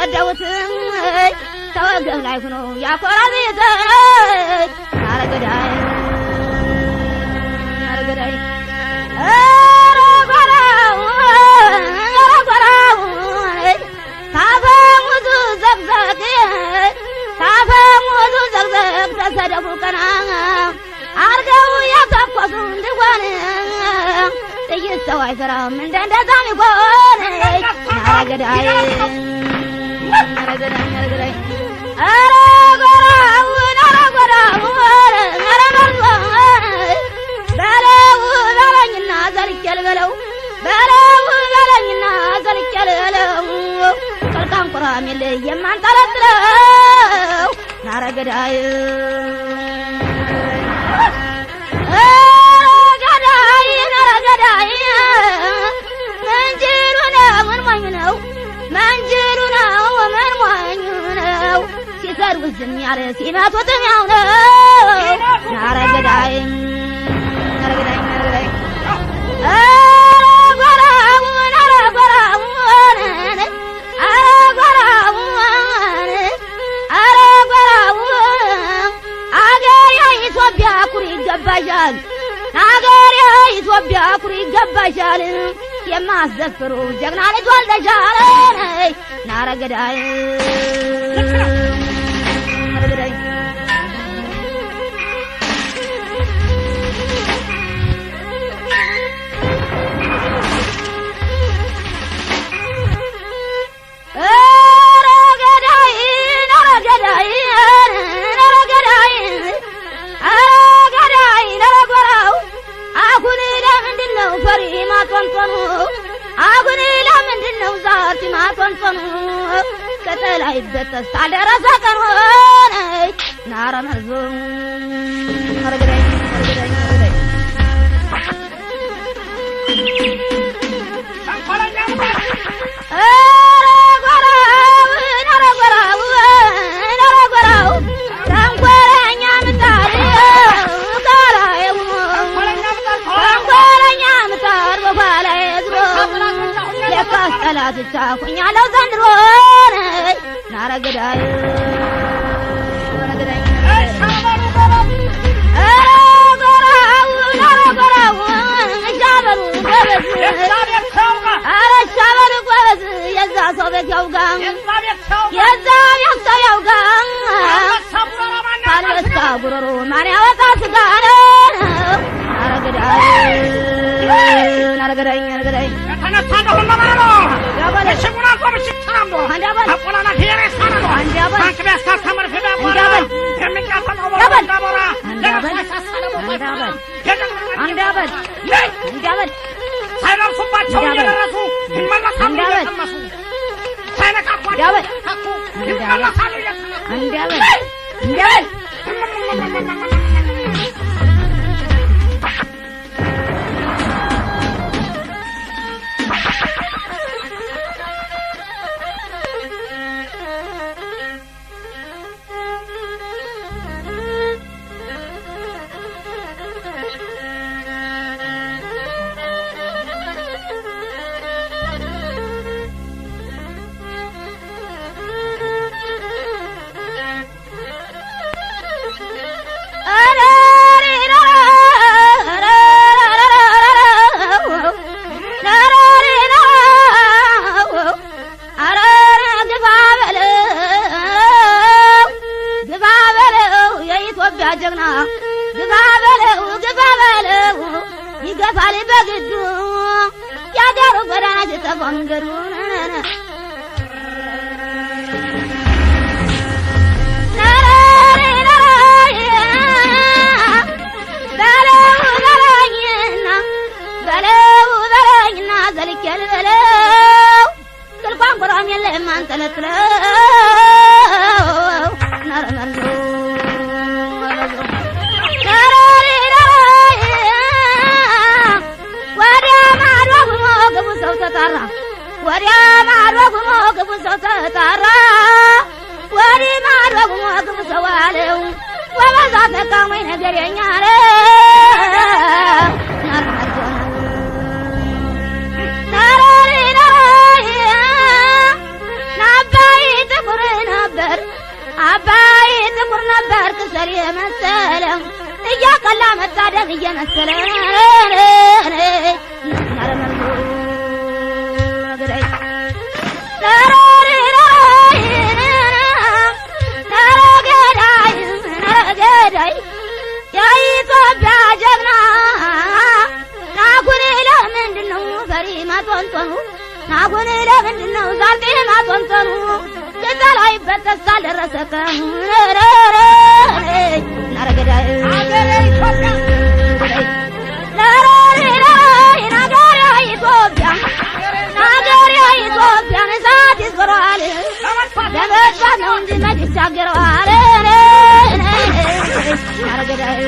ሰደውት ተወገብ ላይ ሆኖ ያኮራል አረገዳይ አረገዳይ አረገራው አረገራው ታፈሙቱ ዘግዘግ ታፈሙቱ ዘግዘግ ተሰደቡ ቀና አርገው ያተቆሱ እንደሆነ ጥይሰው አይፈራም እንደዛም ይሆን አረገዳይ አረገዳይ አረገዳይ አረገራው አረገራው አረገራው በለው በለኝና ዘልቄል በለው በለው በለኝና ዘልቄል በለው ቀልቃም ቁራሚል የማንጠለጥለው አረገዳይ ዝም ያለ ሲመቱት ያው ነው አረገዳይ አረገዳይ አረገዳይ አረገራው አረገራው አረገራው አረገራው አገሬ ኢትዮጵያ ኩሪ ይገባሻል አገሬ ኢትዮጵያ ኩሪ ይገባሻል የማስዘፍሩ ጀግና ልጅ ወልደሻል አረገዳይ ከተላይ በተስታ ደረሰ ቀን ሆነ ናረመዞ አረገዳይ አረገዳይ አረገዳይ ጠላትቻ ሆኛለሁ ዘንድሮ ናረገዳይ ናረገዳይ አረገራው ናረገራው ሻበሩ ጎበዝ አረ ሻበሩ ጎበዝ የዛ ሰው ቤት ያውጋ የዛ ሰው ያውጋ አንበሳ ጉሮሮ ማን ያወጣ ስጋ ነው አረገዳይ ናረገዳይ ናረገዳይ ተነሳለሁ ለማለት ያባለ ሽሙና ቆብሽ ተራምዶ አንዳባል አቆላና ሄሬሳ ነው አንዳባል አንከበስታ ተመር ፈዳቦራ አንዳባል ከመጫፈናው ወራዳቦራ አንዳባል አንዳባል አንዳባል ሳይደርሱባቸው እየደረሱ ይመለሳሉ እየተመሱ ሳይነካኳቸው አንዳባል ይመለሳሉ እየተመሱ አንዳባል አንዳባል ጀግና ግባ በለው ይገፋል በግዱ ያገሩ ጎዳና ተፈንገሩ በለውና ዘልኬል በለው ስልኳን ጎራም የለም አንጠለጥለው ናረመሎ ወዲያ ማዶ ጉሞ ግቡ ሰው ተጣራ ወዲ ማዶ ጉሞ ግቡ ሰው አለው ወበዛ ተቃሞኝ ነገረኛ አለ ናባይ ጥቁር ነበር ክሰል የመሰለ እያቀላ መታደግ እየመሰለ የኢትዮጵያ ጀግና ናጉኔ ለምንድነው ፈሪ ማጦንጦኑ ናጉኔ ለምንድነው ዛልጤ ማጦንጦኑ ከላይ በተሳል ደረሰከ ናረገዳይ አገሬ ኢትዮጵያ ናገሬ ኢትዮጵያ ነሳት ይዝራል ለመጣ ነው እንጂ መድቻገራል ናረገዳይ